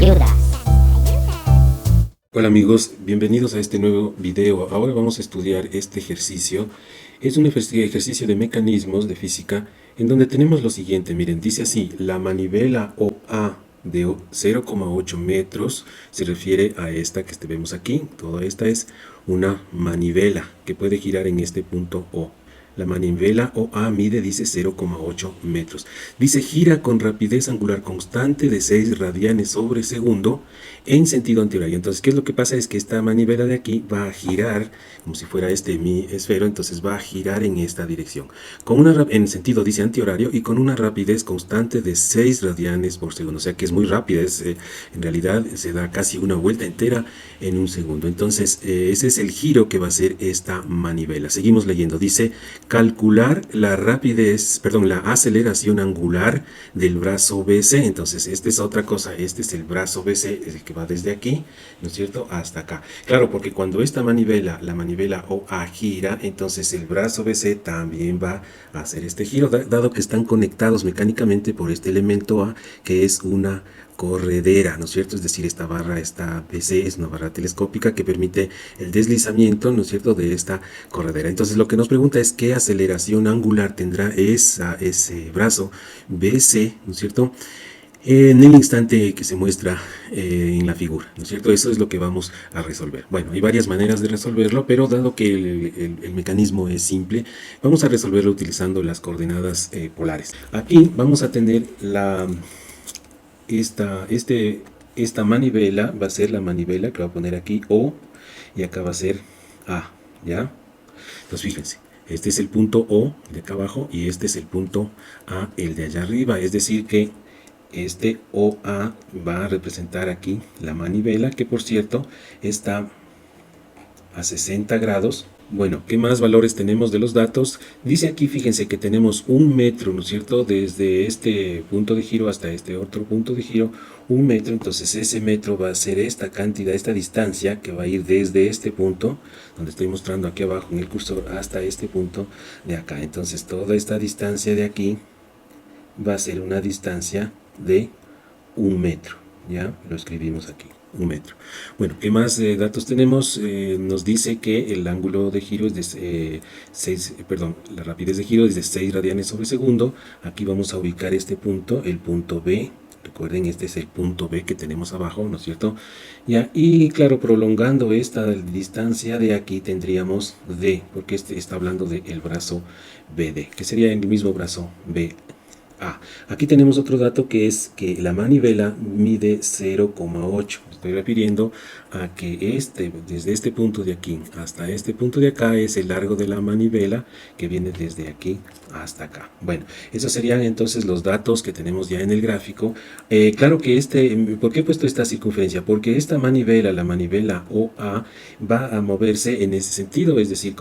ayudas. Hola amigos, bienvenidos a este nuevo video. Ahora vamos a estudiar este ejercicio. Es un ejercicio de mecanismos de física en donde tenemos lo siguiente. Miren, dice así: la manivela OA de 0,8 metros se refiere a esta que vemos aquí. Toda esta es una manivela que puede girar en este punto O. La manivela OA mide, dice, 0,8 metros. Dice, gira con rapidez angular constante de 6 radianes sobre segundo en sentido antihorario. Entonces, ¿qué es lo que pasa? Es que esta manivela de aquí va a girar como si fuera mi esfero, entonces va a girar en esta dirección, en sentido, dice, antihorario, y con una rapidez constante de 6 radianes por segundo. O sea que es muy rápida, en realidad se da casi una vuelta entera en un segundo. Entonces, ese es el giro que va a hacer esta manivela. Seguimos leyendo. Dice, calcular la la aceleración angular del brazo BC. Entonces, esta es otra cosa. Este es el brazo BC, es el que va desde aquí, ¿no es cierto?, hasta acá. Claro, porque cuando esta manivela, la manivela OA gira, entonces el brazo BC también va a hacer este giro, dado que están conectados mecánicamente por este elemento A, que es una corredera, ¿no es cierto? Es decir, esta barra, esta BC, es una barra telescópica que permite el deslizamiento, ¿no es cierto?, de esta corredera. Entonces, lo que nos pregunta es qué aceleración angular tendrá ese brazo BC, ¿no es cierto?, en el instante que se muestra en la figura, ¿no es cierto? Eso es lo que vamos a resolver. Bueno, hay varias maneras de resolverlo, pero dado que el mecanismo es simple, vamos a resolverlo utilizando las coordenadas polares. Aquí vamos a tener esta manivela, va a ser la manivela que va a poner aquí O, y acá va a ser A, ¿ya? Entonces, fíjense. Este es el punto O de acá abajo y este es el punto A, el de allá arriba. Es decir que este OA va a representar aquí la manivela, que por cierto está a 60 grados. Bueno, ¿qué más valores tenemos de los datos? Dice aquí, fíjense que tenemos 1 metro, ¿no es cierto?, desde este punto de giro hasta este otro punto de giro, 1 metro. Entonces ese metro va a ser esta cantidad, esta distancia que va a ir desde este punto, donde estoy mostrando aquí abajo en el cursor, hasta este punto de acá. Entonces toda esta distancia de aquí va a ser una distancia de 1 metro. Ya lo escribimos aquí, 1 metro. Bueno, ¿qué más datos tenemos? Nos dice que el ángulo de giro es de la rapidez de giro es de 6 radianes sobre segundo. Aquí vamos a ubicar este punto, el punto B. Recuerden, este es el punto B que tenemos abajo, ¿no es cierto? Ya, y claro, prolongando esta distancia de aquí tendríamos D, porque este está hablando del brazo BD, que sería el mismo brazo B. Aquí tenemos otro dato, que es que la manivela mide 0,8. Estoy refiriendo a que desde este punto de aquí hasta este punto de acá es el largo de la manivela, que viene desde aquí hasta acá. Bueno, esos serían entonces los datos que tenemos ya en el gráfico. Claro que ¿por qué he puesto esta circunferencia? Porque esta manivela, la manivela OA, va a moverse en ese sentido, es decir,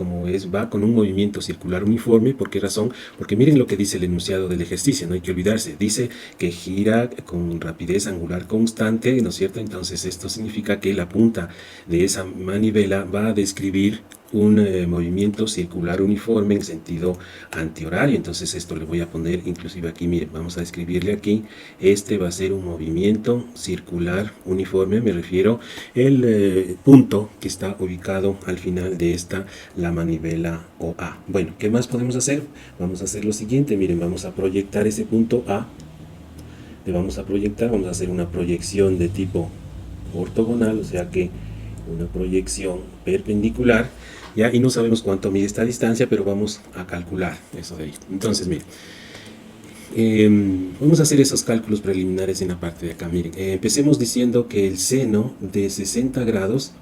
va con un movimiento circular uniforme. ¿Por qué razón? Porque miren lo que dice el enunciado del ejercicio, no hay que olvidarse. Dice que gira con rapidez angular constante, ¿no es cierto? Entonces esto significa que la punta de esa manivela va a describir un movimiento circular uniforme en sentido antihorario. Entonces esto le voy a poner inclusive aquí, miren, vamos a escribirle aquí, este va a ser un movimiento circular uniforme, me refiero el punto que está ubicado al final de la manivela OA. Bueno, ¿qué más podemos hacer? Vamos a hacer lo siguiente, miren, vamos a proyectar ese punto A, vamos a hacer una proyección de tipo ortogonal, o sea que una proyección perpendicular, ya, y no sabemos cuánto mide esta distancia, pero vamos a calcular eso de ahí. Entonces, miren, vamos a hacer esos cálculos preliminares en la parte de acá. Miren, empecemos diciendo que el seno de 60 grados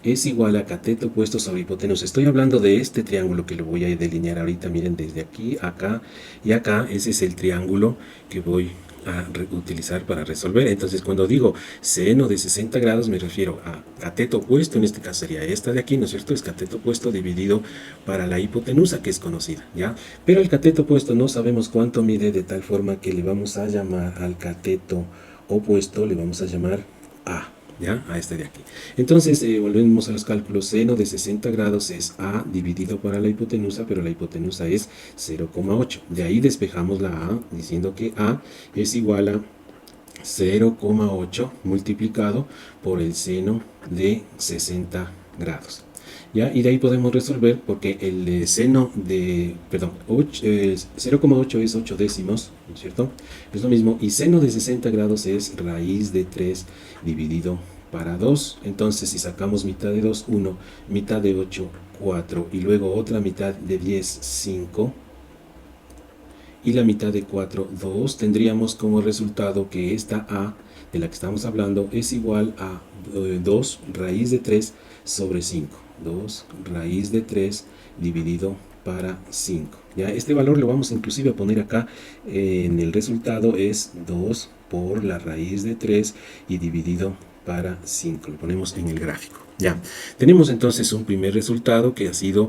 es igual a cateto opuesto sobre hipotenusa. Estoy hablando de este triángulo que lo voy a delinear ahorita. Miren, desde aquí, acá y acá, ese es el triángulo que voy a utilizar para resolver. Entonces, cuando digo seno de 60 grados, me refiero a cateto opuesto. En este caso sería esta de aquí, ¿no es cierto? Es cateto opuesto dividido para la hipotenusa, que es conocida, ¿ya? Pero el cateto opuesto no sabemos cuánto mide, de tal forma que le vamos a llamar al cateto opuesto, le vamos a llamar A. ¿Ya? A este de aquí. Entonces, volvemos a los cálculos. Seno de 60 grados es A dividido para la hipotenusa, pero la hipotenusa es 0,8. De ahí despejamos la A diciendo que A es igual a 0,8 multiplicado por el seno de 60 grados. ¿Ya? Y de ahí podemos resolver porque el seno de, perdón, 0,8 es 8 décimos, ¿no es cierto? Es lo mismo, y seno de 60 grados es raíz de 3 dividido para 2. Entonces, si sacamos mitad de 2, 1, mitad de 8, 4, y luego otra mitad de 10, 5, y la mitad de 4, 2, tendríamos como resultado que esta A de la que estamos hablando es igual a 2 raíz de 3 sobre 5. 2 raíz de 3 dividido para 5. Ya, este valor lo vamos inclusive a poner acá en el resultado, es 2 por la raíz de 3 y dividido para 5. Lo ponemos en el gráfico. Ya, tenemos entonces un primer resultado que ha sido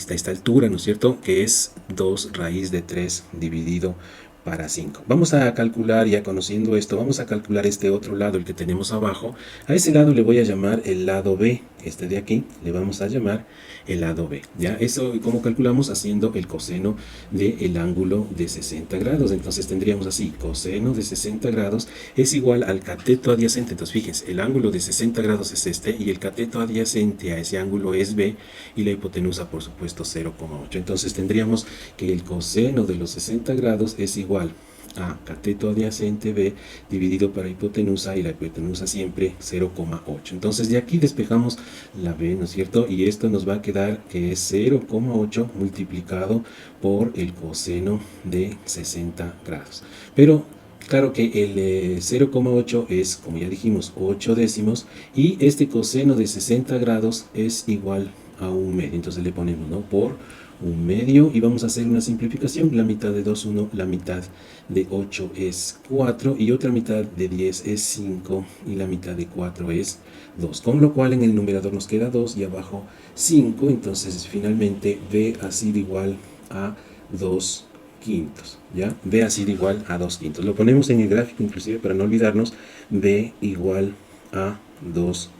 esta altura, ¿no es cierto? Que es 2 raíz de 3 dividido para 5. Vamos a calcular, ya conociendo esto, vamos a calcular este otro lado, el que tenemos abajo. A ese lado le voy a llamar el lado B. Este de aquí le vamos a llamar el lado B. ¿Ya? Eso, ¿cómo calculamos? Haciendo el coseno del ángulo de 60 grados. Entonces tendríamos así, coseno de 60 grados es igual al cateto adyacente. Entonces fíjense, el ángulo de 60 grados es este y el cateto adyacente a ese ángulo es B y la hipotenusa por supuesto 0,8. Entonces tendríamos que el coseno de los 60 grados es igual a cateto adyacente B dividido para hipotenusa, y la hipotenusa siempre 0,8. Entonces de aquí despejamos la B, ¿no es cierto? Y esto nos va a quedar que es 0,8 multiplicado por el coseno de 60 grados. Pero claro que el 0,8 es, como ya dijimos, 8 décimos, y este coseno de 60 grados es igual a un medio. Entonces le ponemos, ¿no?, por un medio, y vamos a hacer una simplificación. La mitad de 2, 1, la mitad de 8 es 4, y otra mitad de 10 es 5, y la mitad de 4 es 2, con lo cual en el numerador nos queda 2 y abajo 5. Entonces finalmente B ha sido igual a 2 quintos, ¿ya? B ha sido igual a 2 quintos. Lo ponemos en el gráfico inclusive para no olvidarnos. B igual a 2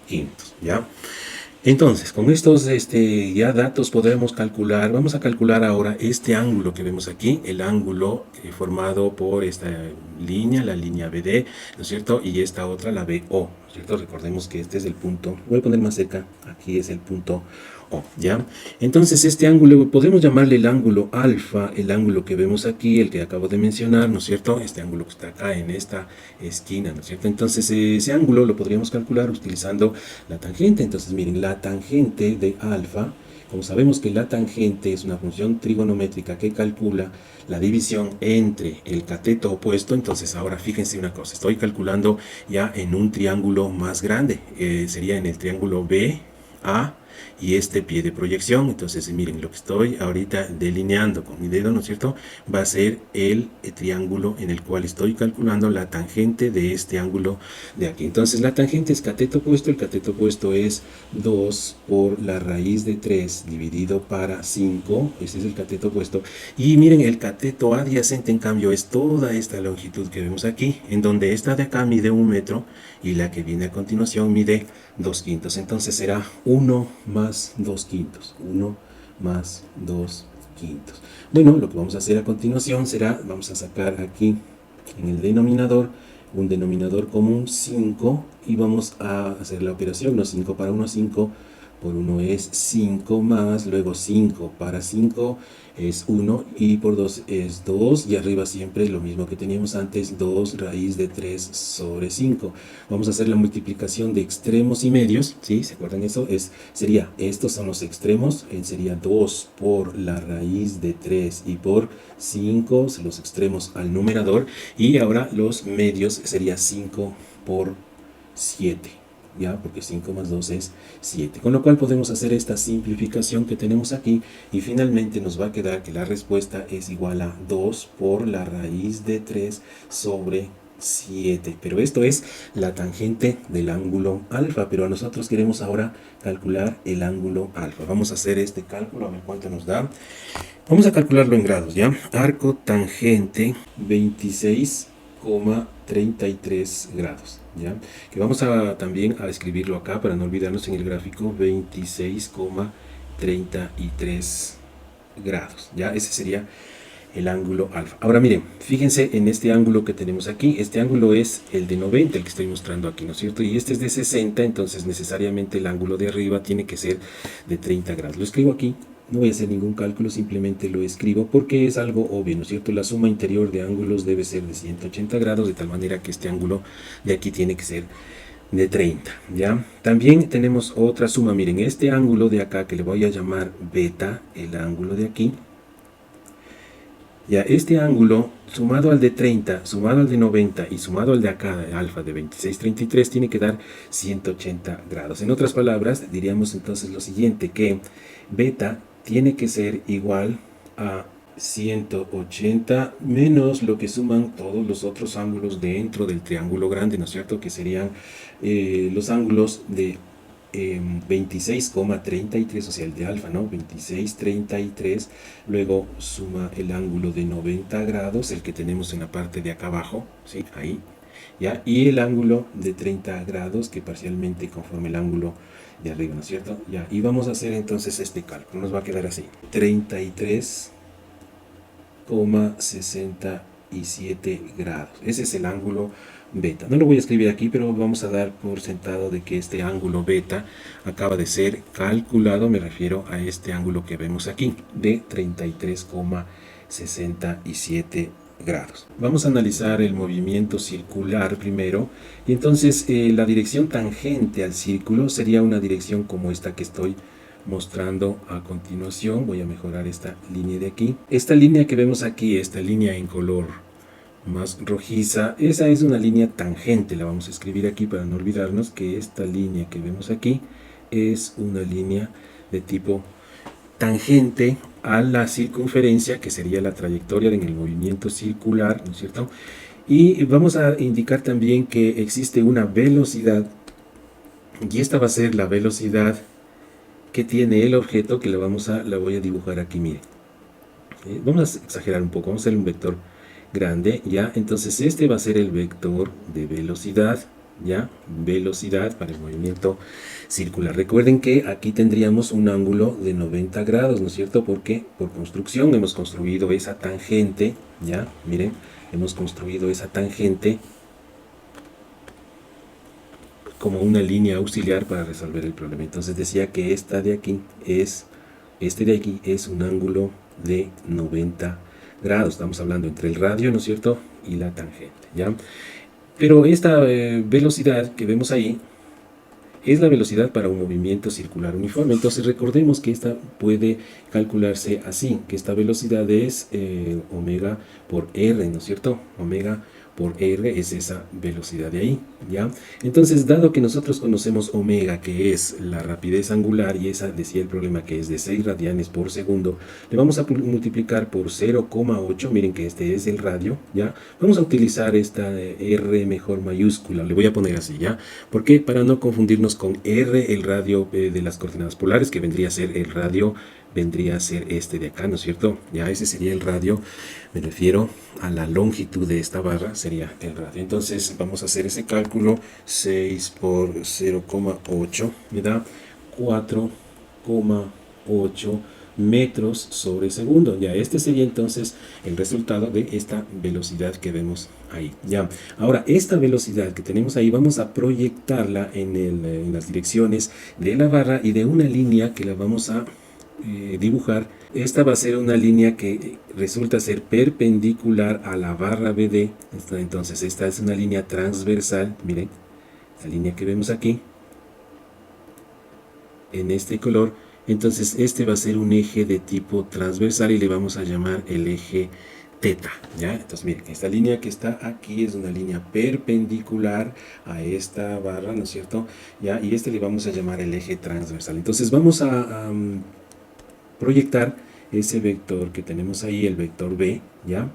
quintos, ¿ya? Entonces, con estos ya datos podremos calcular, vamos a calcular ahora este ángulo que vemos aquí, el ángulo formado por esta línea, la línea BD, ¿no es cierto? Y esta otra, la BO, ¿no es cierto? Recordemos que este es el punto, voy a poner más cerca, aquí es el punto O, ¿ya? Entonces este ángulo, podemos llamarle el ángulo alfa, el ángulo que vemos aquí, el que acabo de mencionar, ¿no es cierto? Este ángulo que está acá en esta esquina, ¿no es cierto? Entonces ese ángulo lo podríamos calcular utilizando la tangente. Entonces miren, la tangente de alfa, como sabemos que la tangente es una función trigonométrica que calcula la división entre el cateto opuesto, entonces ahora fíjense una cosa, estoy calculando ya en un triángulo más grande, sería en el triángulo BA y este pie de proyección. Entonces miren, lo que estoy ahorita delineando con mi dedo, ¿no es cierto?, va a ser el triángulo en el cual estoy calculando la tangente de este ángulo de aquí. Entonces la tangente es cateto opuesto, el cateto opuesto es 2 por la raíz de 3 dividido para 5, ese es el cateto opuesto, y miren, el cateto adyacente en cambio es toda esta longitud que vemos aquí, en donde esta de acá mide 1 metro y la que viene a continuación mide 2 quintos. Entonces será 1 más 2 quintos, 1 más 2 quintos. Bueno, lo que vamos a hacer a continuación será, vamos a sacar aquí en el denominador un denominador común 5 y vamos a hacer la operación, ¿no? 5 para 1, 5 por 1 es 5, más luego 5 para 5 es 1 y por 2 es 2, y arriba siempre lo mismo que teníamos antes, 2 raíz de 3 sobre 5. Vamos a hacer la multiplicación de extremos y medios, ¿sí? ¿Se acuerdan eso? Sería, estos son los extremos, sería 2 por la raíz de 3 y por 5, los extremos al numerador, y ahora los medios sería 5 por 7. ¿Ya? Porque 5 más 2 es 7. Con lo cual podemos hacer esta simplificación que tenemos aquí y finalmente nos va a quedar que la respuesta es igual a 2 por la raíz de 3 sobre 7. Pero esto es la tangente del ángulo alfa, pero nosotros queremos ahora calcular el ángulo alfa. Vamos a hacer este cálculo, a ver cuánto nos da. Vamos a calcularlo en grados, ¿ya? Arco tangente 26,33 grados, ¿ya? Que vamos a también a escribirlo acá para no olvidarnos en el gráfico, 26,33 grados, ¿ya? Ese sería el ángulo alfa. Ahora miren, fíjense en este ángulo que tenemos aquí. Este ángulo es el de 90, el que estoy mostrando aquí, ¿no es cierto? Y este es de 60, entonces necesariamente el ángulo de arriba tiene que ser de 30 grados. Lo escribo aquí, no voy a hacer ningún cálculo, simplemente lo escribo porque es algo obvio, ¿no es cierto? La suma interior de ángulos debe ser de 180 grados, de tal manera que este ángulo de aquí tiene que ser de 30, ¿ya? También tenemos otra suma, miren, este ángulo de acá que le voy a llamar beta, el ángulo de aquí, ya, este ángulo sumado al de 30, sumado al de 90 y sumado al de acá, alfa de 26,33, tiene que dar 180 grados. En otras palabras, diríamos entonces lo siguiente, que beta tiene que ser igual a 180 menos lo que suman todos los otros ángulos dentro del triángulo grande, ¿no es cierto? Que serían los ángulos de 26,33, o sea, el de alfa, ¿no? 26,33, luego suma el ángulo de 90 grados, el que tenemos en la parte de acá abajo, ¿sí? Ahí, ¿ya? Y el ángulo de 30 grados, que parcialmente conforma el ángulo de arriba, ¿no es cierto? Ya, y vamos a hacer entonces este cálculo, nos va a quedar así, 33,67 grados, ese es el ángulo beta. No lo voy a escribir aquí, pero vamos a dar por sentado de que este ángulo beta acaba de ser calculado, me refiero a este ángulo que vemos aquí, de 33,67 grados. Vamos a analizar el movimiento circular primero, y entonces la dirección tangente al círculo sería una dirección como esta que estoy mostrando a continuación. Voy a mejorar esta línea de aquí. Esta línea que vemos aquí, esta línea en color más rojiza, esa es una línea tangente, la vamos a escribir aquí para no olvidarnos que esta línea que vemos aquí es una línea de tipo tangente a la circunferencia, que sería la trayectoria en el movimiento circular, ¿no es cierto? Y vamos a indicar también que existe una velocidad, y esta va a ser la velocidad que tiene el objeto, que la voy a dibujar aquí, miren. Vamos a exagerar un poco, vamos a hacer un vector grande, ya, entonces este va a ser el vector de velocidad, ya, velocidad para el movimiento circular. Recuerden que aquí tendríamos un ángulo de 90 grados, ¿no es cierto? Porque por construcción hemos construido esa tangente, ya, miren, hemos construido esa tangente como una línea auxiliar para resolver el problema. Entonces decía que este de aquí es un ángulo de 90 grados. Estamos hablando entre el radio, ¿no es cierto?, y la tangente, ¿ya? Pero esta velocidad que vemos ahí es la velocidad para un movimiento circular uniforme. Entonces recordemos que esta puede calcularse así, que esta velocidad es omega por r, ¿no es cierto? Omega por r es esa velocidad de ahí, ¿ya? Entonces, dado que nosotros conocemos omega, que es la rapidez angular, y esa decía el problema que es de 6 radianes por segundo, le vamos a multiplicar por 0,8, miren que este es el radio, ¿ya? Vamos a utilizar esta r mejor mayúscula, le voy a poner así, ¿ya? ¿Por qué? Para no confundirnos con r, el radio de las coordenadas polares, que vendría a ser el radio, vendría a ser este de acá, ¿no es cierto? Ya ese sería el radio, me refiero a la longitud de esta barra, sería el radio. Entonces vamos a hacer ese cálculo, 6 por 0,8 me da 4,8 metros sobre segundo. Ya este sería entonces el resultado de esta velocidad que vemos ahí. Ya, ahora esta velocidad que tenemos ahí vamos a proyectarla en las direcciones de la barra y de una línea que la vamos a dibujar. Esta va a ser una línea que resulta ser perpendicular a la barra BD. Entonces esta es una línea transversal, miren, la línea que vemos aquí en este color. Entonces este va a ser un eje de tipo transversal y le vamos a llamar el eje teta, ¿ya? Entonces miren, esta línea que está aquí es una línea perpendicular a esta barra, ¿no es cierto? ¿Ya? Y este le vamos a llamar el eje transversal. Entonces vamos a proyectar ese vector que tenemos ahí, el vector B, ¿ya?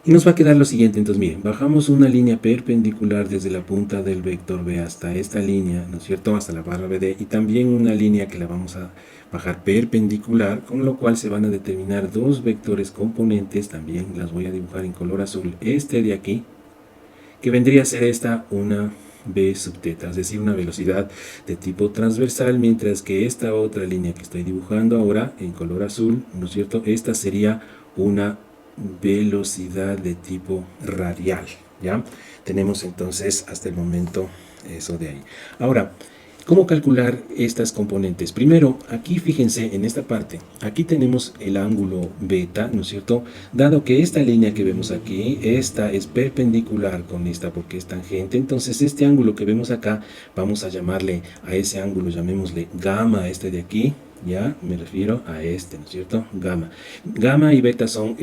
Y nos va a quedar lo siguiente. Entonces miren, bajamos una línea perpendicular desde la punta del vector B hasta esta línea, ¿no es cierto?, hasta la barra BD, y también una línea que la vamos a bajar perpendicular, con lo cual se van a determinar dos vectores componentes. También las voy a dibujar en color azul, este de aquí, que vendría a ser esta una b sub teta, es decir, una velocidad de tipo transversal, mientras que esta otra línea que estoy dibujando ahora en color azul, ¿no es cierto?, esta sería una velocidad de tipo radial, ¿ya? Tenemos entonces hasta el momento eso de ahí. Ahora, ¿cómo calcular estas componentes? Primero, aquí fíjense en esta parte, aquí tenemos el ángulo beta, ¿no es cierto? Dado que esta línea que vemos aquí, esta es perpendicular con esta porque es tangente, entonces este ángulo que vemos acá, vamos a llamarle a ese ángulo, llamémosle gamma, este de aquí, ya me refiero a este, ¿no es cierto? Gamma. Gamma y beta son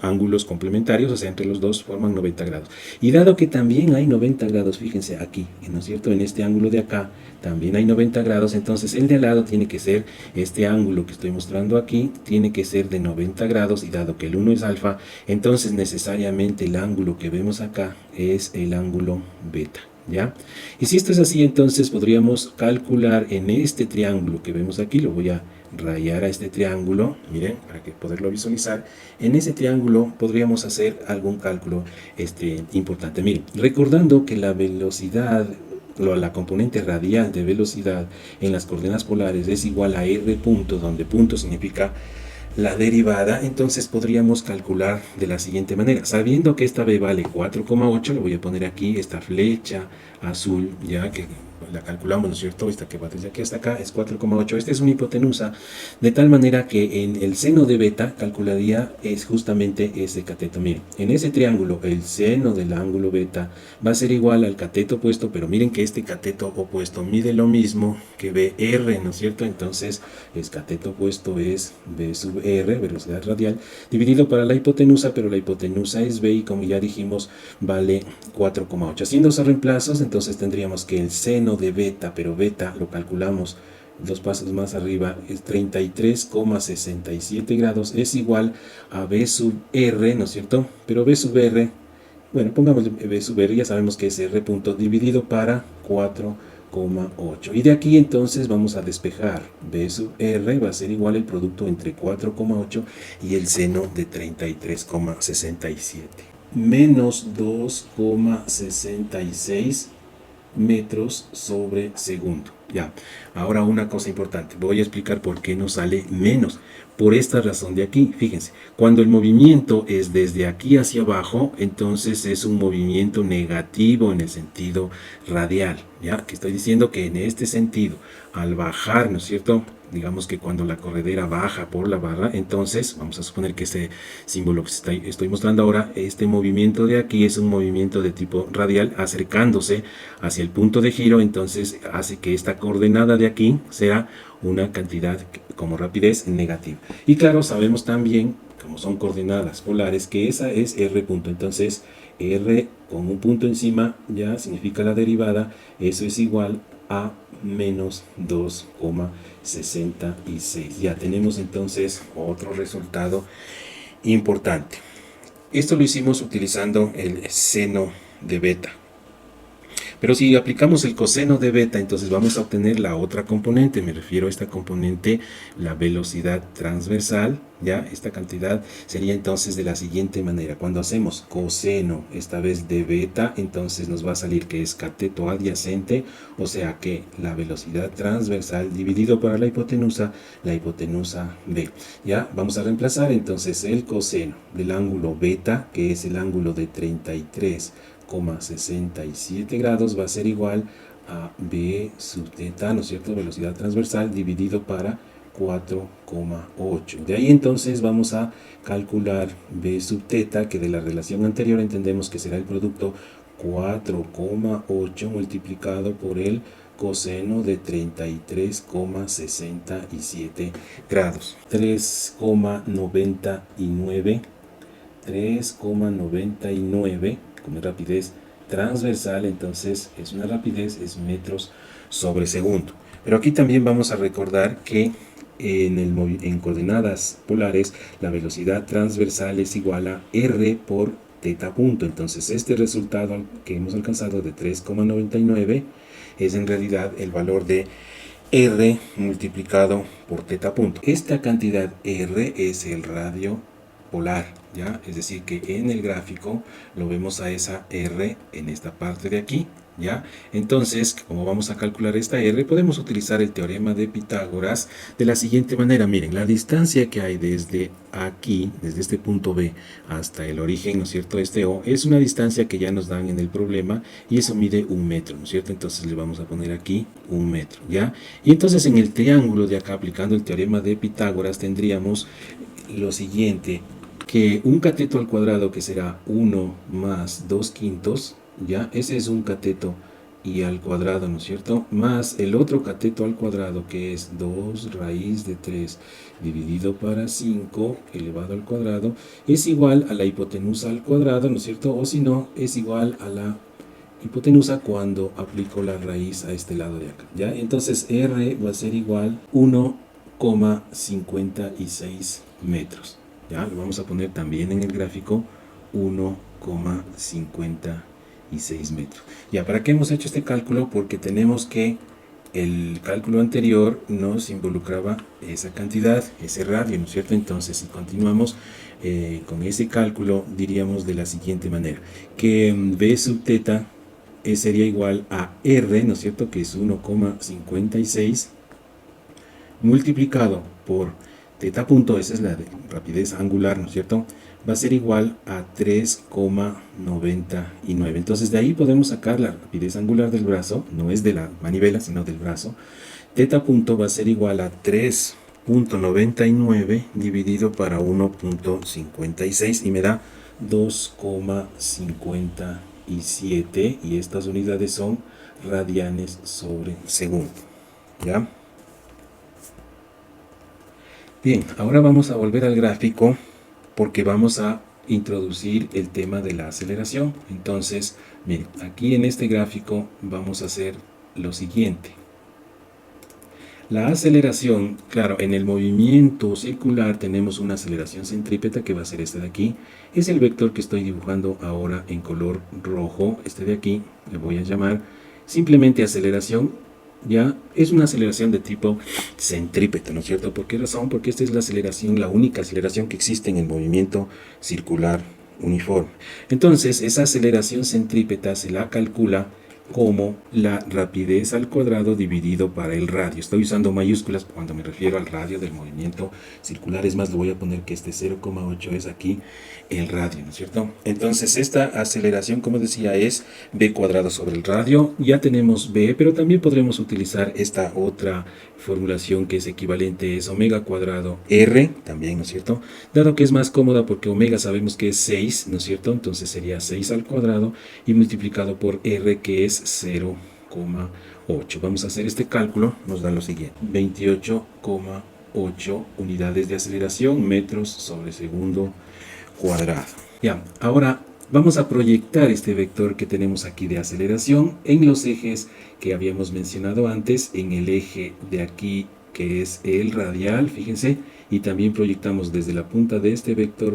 ángulos complementarios, o sea, entre los dos forman 90 grados. Y dado que también hay 90 grados, fíjense aquí, ¿no es cierto? En este ángulo de acá también hay 90 grados, entonces el de al lado tiene que ser, este ángulo que estoy mostrando aquí, tiene que ser de 90 grados, y dado que el 1 es alfa, entonces necesariamente el ángulo que vemos acá es el ángulo beta. ¿Ya? Y si esto es así, entonces podríamos calcular en este triángulo que vemos aquí, lo voy a rayar a este triángulo, miren, para que poderlo visualizar. En ese triángulo podríamos hacer algún cálculo importante. Miren, recordando que la velocidad, la componente radial de velocidad en las coordenadas polares es igual a r punto, donde punto significa la derivada, entonces podríamos calcular de la siguiente manera. Sabiendo que esta b vale 4,8, le voy a poner aquí esta flecha azul, ya que la calculamos, ¿no es cierto? Esta que va desde aquí hasta acá es 4,8. Esta es una hipotenusa, de tal manera que en el seno de beta calcularía es justamente ese cateto. Miren, en ese triángulo el seno del ángulo beta va a ser igual al cateto opuesto, pero miren que este cateto opuesto mide lo mismo que BR, ¿no es cierto? Entonces el cateto opuesto es B sub R, velocidad radial, dividido para la hipotenusa, pero la hipotenusa es B y como ya dijimos vale 4,8. Haciendo esos reemplazos, entonces tendríamos que el seno de beta, pero beta lo calculamos dos pasos más arriba, es 33,67 grados, es igual a B sub R, ¿no es cierto? Pero B sub R, bueno, pongamos B sub R, ya sabemos que es R punto dividido para 4,8. Y de aquí entonces vamos a despejar. B sub R va a ser igual el producto entre 4,8 y el seno de 33,67. Menos 2,66 metros sobre segundo. Ya, ahora una cosa importante, voy a explicar por qué nos sale menos. Por esta razón de aquí, fíjense, cuando el movimiento es desde aquí hacia abajo, entonces es un movimiento negativo en el sentido radial, ¿ya? Que estoy diciendo que en este sentido, al bajar, ¿no es cierto? Digamos que cuando la corredera baja por la barra, entonces vamos a suponer que este símbolo que estoy mostrando ahora, este movimiento de aquí es un movimiento de tipo radial acercándose hacia el punto de giro, entonces hace que esta coordenada de aquí sea una cantidad como rapidez negativa. Y claro, sabemos también, como son coordenadas polares, que esa es R punto, entonces R con un punto encima ya significa la derivada, eso es igual a menos 2,66. Ya tenemos entonces otro resultado importante. Esto lo hicimos utilizando el seno de beta. Pero si aplicamos el coseno de beta, entonces vamos a obtener la otra componente. Me refiero a esta componente, la velocidad transversal. Ya, esta cantidad sería entonces de la siguiente manera. Cuando hacemos coseno, esta vez de beta, entonces nos va a salir que es cateto adyacente, o sea que la velocidad transversal dividido para la hipotenusa B. Ya, vamos a reemplazar entonces el coseno del ángulo beta, que es el ángulo de 33,67 grados, va a ser igual a B sub teta, ¿no es cierto? Velocidad transversal dividido para 4,8. De ahí entonces vamos a calcular B sub teta, que de la relación anterior entendemos que será el producto 4,8 multiplicado por el coseno de 33,67 grados. 3,99 con rapidez transversal, entonces es una rapidez, es metros sobre segundo. Pero aquí también vamos a recordar que en coordenadas polares la velocidad transversal es igual a R por teta punto. Entonces este resultado que hemos alcanzado de 3,99 es en realidad el valor de R multiplicado por teta punto. Esta cantidad R es el radio polar, ¿ya? Es decir que en el gráfico lo vemos a esa R en esta parte de aquí, ¿Ya? Entonces, como vamos a calcular esta R, podemos utilizar el teorema de Pitágoras de la siguiente manera. Miren, la distancia que hay desde aquí, desde este punto B hasta el origen, ¿no es cierto?, este O, es una distancia que ya nos dan en el problema y eso mide 1 metro, ¿no es cierto? Entonces le vamos a poner aquí 1 metro, ¿ya? Y entonces en el triángulo de acá, aplicando el teorema de Pitágoras, tendríamos lo siguiente, que un cateto al cuadrado, que será 1 más 2/5, ¿ya? Ese es un cateto y al cuadrado, ¿no es cierto? Más el otro cateto al cuadrado, que es 2 raíz de 3 dividido para 5 elevado al cuadrado, es igual a la hipotenusa al cuadrado, ¿no es cierto? O si no, es igual a la hipotenusa cuando aplico la raíz a este lado de acá, ¿ya? Entonces R va a ser igual 1,56 metros. ¿Ya? Lo vamos a poner también en el gráfico 1,56 metros. Ya, ¿para qué hemos hecho este cálculo? Porque tenemos que el cálculo anterior nos involucraba esa cantidad, ese radio, ¿no es cierto? Entonces, si continuamos con ese cálculo, diríamos de la siguiente manera, que B sub teta sería igual a R, ¿no es cierto? Que es 1,56 multiplicado por teta punto, esa es la de rapidez angular, ¿no es cierto? Va a ser igual a 3,99. Entonces de ahí podemos sacar la rapidez angular del brazo, no es de la manivela, sino del brazo. Teta punto va a ser igual a 3,99 dividido para 1,56 y me da 2,57 y estas unidades son radianes sobre segundo. ¿Ya? Bien, ahora vamos a volver al gráfico porque vamos a introducir el tema de la aceleración. Entonces, miren, aquí en este gráfico vamos a hacer lo siguiente. La aceleración, claro, en el movimiento circular tenemos una aceleración centrípeta que va a ser este de aquí. Es el vector que estoy dibujando ahora en color rojo. Este de aquí le voy a llamar simplemente aceleración. Ya es una aceleración de tipo centrípeta, ¿no es cierto? ¿Por qué razón? Porque esta es la aceleración, la única aceleración que existe en el movimiento circular uniforme. Entonces, esa aceleración centrípeta se la calcula como la rapidez al cuadrado dividido para el radio. Estoy usando mayúsculas cuando me refiero al radio del movimiento circular. Es más, le voy a poner que este 0,8 es aquí el radio, ¿no es cierto? Entonces esta aceleración, como decía, es b cuadrado sobre el radio. Ya tenemos b, pero también podremos utilizar esta otra formulación que es equivalente, es omega cuadrado r, también, ¿no es cierto? Dado que es más cómoda porque omega sabemos que es 6, ¿no es cierto? Entonces sería 6 al cuadrado y multiplicado por r, que es 0,8. Vamos a hacer este cálculo, nos da lo siguiente: 28,8 unidades de aceleración, metros sobre segundo cuadrado. Ya, ahora vamos a proyectar este vector que tenemos aquí de aceleración en los ejes que habíamos mencionado antes, en el eje de aquí que es el radial, fíjense, y también proyectamos desde la punta de este vector,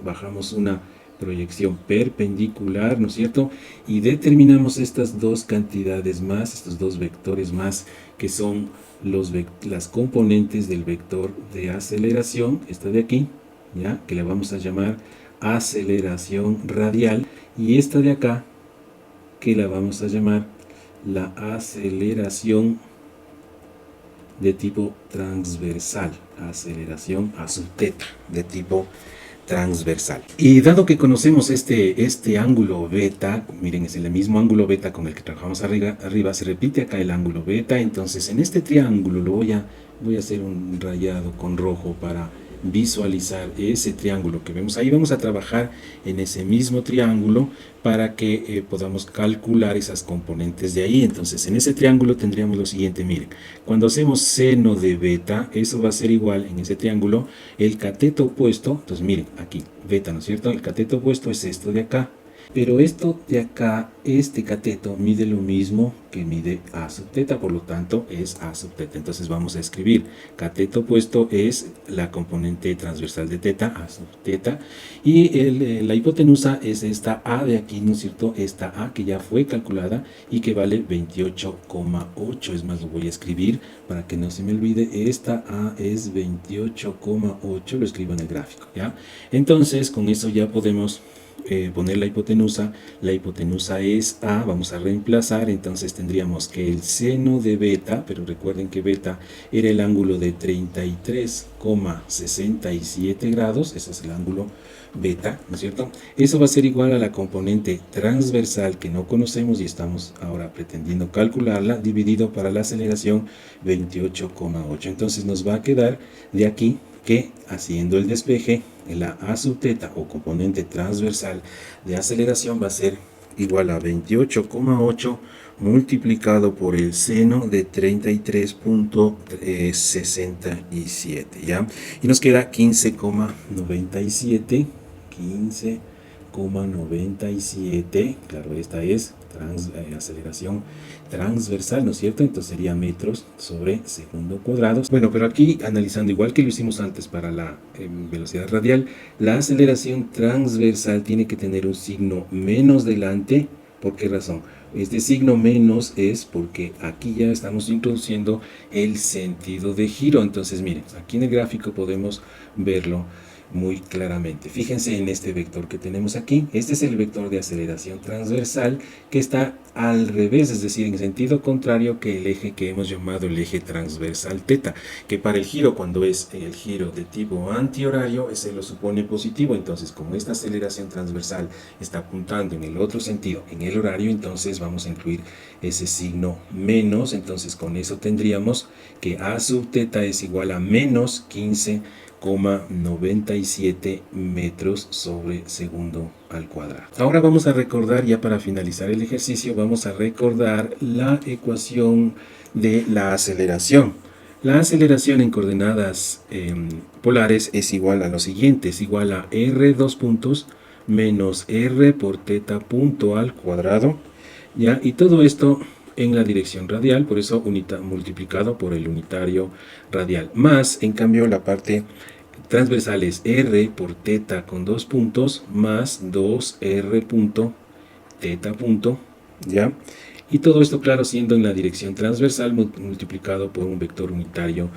bajamos una proyección perpendicular, ¿no es cierto? Y determinamos estas dos cantidades más, estos dos vectores más, que son las componentes del vector de aceleración, esta de aquí, ¿ya? Que le vamos a llamar aceleración radial, y esta de acá, que la vamos a llamar la aceleración de tipo transversal, aceleración a sub teta de tipo transversal. Y dado que conocemos este ángulo beta, miren, es el mismo ángulo beta con el que trabajamos arriba, se repite acá el ángulo beta. Entonces en este triángulo voy a hacer un rayado con rojo para visualizar ese triángulo que vemos ahí. Vamos a trabajar en ese mismo triángulo para que podamos calcular esas componentes de ahí. Entonces en ese triángulo tendríamos lo siguiente, miren, cuando hacemos seno de beta, eso va a ser igual en ese triángulo el cateto opuesto. Entonces miren, aquí beta, ¿no es cierto? El cateto opuesto es esto de acá, pero esto de acá, este cateto mide lo mismo que mide a sub teta, por lo tanto es a sub teta. Entonces vamos a escribir cateto opuesto es la componente transversal de teta, a sub teta, y la hipotenusa es esta a de aquí, ¿no es cierto? Esta a que ya fue calculada y que vale 28,8. Es más, lo voy a escribir para que no se me olvide. Esta a es 28,8, lo escribo en el gráfico, ¿ya? Entonces con eso ya podemos poner la hipotenusa es A, vamos a reemplazar, entonces tendríamos que el seno de beta, pero recuerden que beta era el ángulo de 33,67 grados, ese es el ángulo beta, ¿no es cierto? Eso va a ser igual a la componente transversal que no conocemos y estamos ahora pretendiendo calcularla, dividido para la aceleración 28,8. Entonces nos va a quedar de aquí que haciendo el despeje, la A sub teta o componente transversal de aceleración va a ser igual a 28,8 multiplicado por el seno de 33,67, ¿ya? Y nos queda 15,97, 15,97, claro, esta es aceleración transversal, ¿no es cierto? Entonces sería metros sobre segundo cuadrado. Bueno, pero aquí analizando igual que lo hicimos antes para la velocidad radial, la aceleración transversal tiene que tener un signo menos delante. ¿Por qué razón? Este signo menos es porque aquí ya estamos introduciendo el sentido de giro. Entonces miren, aquí en el gráfico podemos verlo muy claramente. Fíjense en este vector que tenemos aquí. Este es el vector de aceleración transversal que está al revés, es decir, en sentido contrario que el eje que hemos llamado el eje transversal teta, que para el giro, cuando es el giro de tipo antihorario, se lo supone positivo. Entonces, como esta aceleración transversal está apuntando en el otro sentido, en el horario, entonces vamos a incluir ese signo menos. Entonces, con eso tendríamos que A sub teta es igual a menos 15,97 metros sobre segundo al cuadrado. Ahora vamos a recordar, ya para finalizar el ejercicio, vamos a recordar la ecuación de la aceleración. La aceleración en coordenadas polares es igual a lo siguiente, es igual a r dos puntos menos r por teta punto al cuadrado, ¿ya? Y todo esto en la dirección radial, por eso multiplicado por el unitario radial, más en cambio la parte transversal es r por teta con dos puntos más 2r punto teta punto, ¿ya? Y todo esto, claro, siendo en la dirección transversal multiplicado por un vector unitario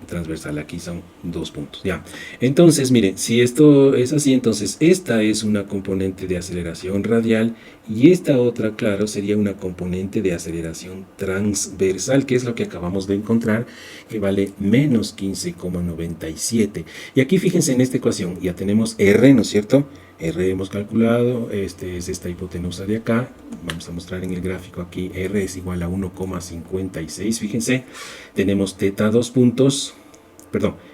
transversal. Aquí son dos puntos, ¿ya? Entonces, miren, si esto es así, entonces esta es una componente de aceleración radial y esta otra, claro, sería una componente de aceleración transversal, que es lo que acabamos de encontrar, que vale menos 15,97. Y aquí fíjense en esta ecuación, ya tenemos R, ¿no es cierto? R hemos calculado, es esta hipotenusa de acá, vamos a mostrar en el gráfico aquí, R es igual a 1,56, fíjense, tenemos teta dos puntos,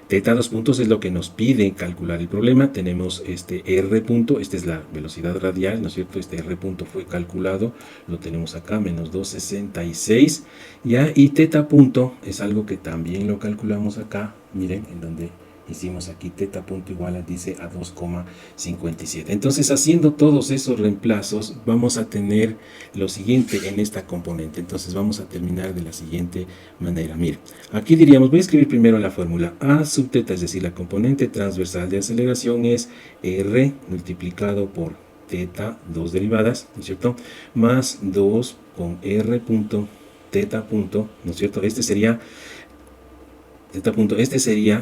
teta dos puntos es lo que nos pide calcular el problema, tenemos este R punto, esta es la velocidad radial, ¿no es cierto? Este R punto fue calculado, lo tenemos acá, menos 2,66, ya, y teta punto es algo que también lo calculamos acá, miren, en donde hicimos aquí teta punto igual a, dice, a 2,57. Entonces, haciendo todos esos reemplazos, vamos a tener lo siguiente en esta componente. Entonces, vamos a terminar de la siguiente manera. Miren, aquí diríamos, voy a escribir primero la fórmula A sub teta, es decir, la componente transversal de aceleración es R multiplicado por teta, dos derivadas, ¿no es cierto? Más 2 con R punto teta punto, ¿no es cierto? Este sería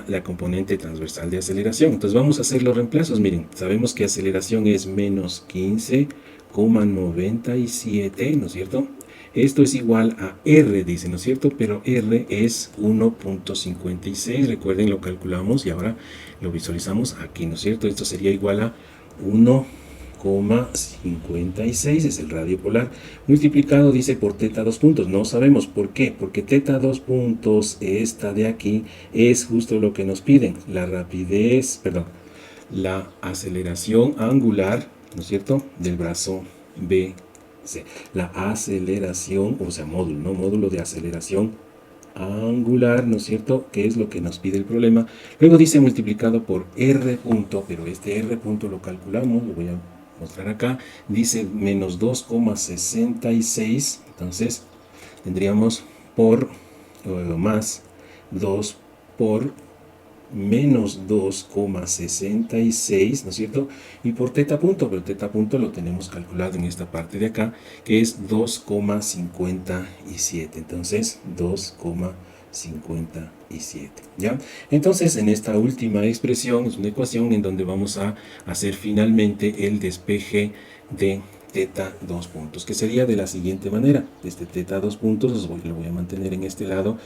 la componente transversal de aceleración. Entonces vamos a hacer los reemplazos. Miren, sabemos que aceleración es menos 15,97, ¿no es cierto? Esto es igual a R, dice, ¿no es cierto? Pero R es 1,56. Recuerden, lo calculamos y ahora lo visualizamos aquí, ¿no es cierto? Esto sería igual a 1,56, es el radio polar, multiplicado, dice, por teta dos puntos. No sabemos por qué, porque teta dos puntos, esta de aquí, es justo lo que nos piden, la rapidez, la aceleración angular, ¿no es cierto?, del brazo B. La aceleración, o sea, módulo, ¿no? Módulo de aceleración angular, ¿no es cierto?, que es lo que nos pide el problema. Luego dice multiplicado por R punto, pero este R punto lo calculamos, lo voy a mostrar acá, dice menos 2,66, entonces tendríamos por más 2 por menos 2,66, ¿no es cierto? Y por teta punto, pero teta punto lo tenemos calculado en esta parte de acá, que es 2,57. Entonces, 2,57. 57, ¿ya? Entonces, en esta última expresión es una ecuación en donde vamos a hacer finalmente el despeje de teta 2 puntos, que sería de la siguiente manera. Este teta 2 puntos lo voy a mantener en este lado,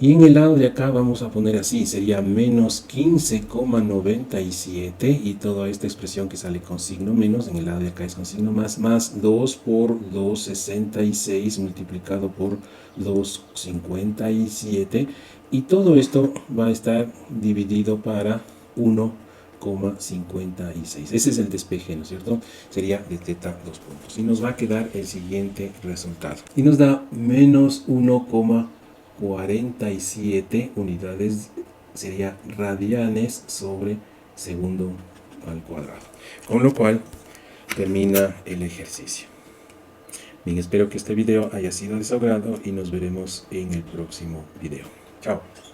y en el lado de acá vamos a poner así, sería menos 15,97, y toda esta expresión que sale con signo menos, en el lado de acá es con signo más 2 por 2,66 multiplicado por 2,57, y todo esto va a estar dividido para 1,56. Ese es el despeje, ¿no es cierto? Sería de teta 2 puntos. Y nos va a quedar el siguiente resultado. Y nos da menos 1,47 unidades, sería radianes sobre segundo al cuadrado. Con lo cual termina el ejercicio. Bien, espero que este video haya sido de su agrado y nos veremos en el próximo video. Chao.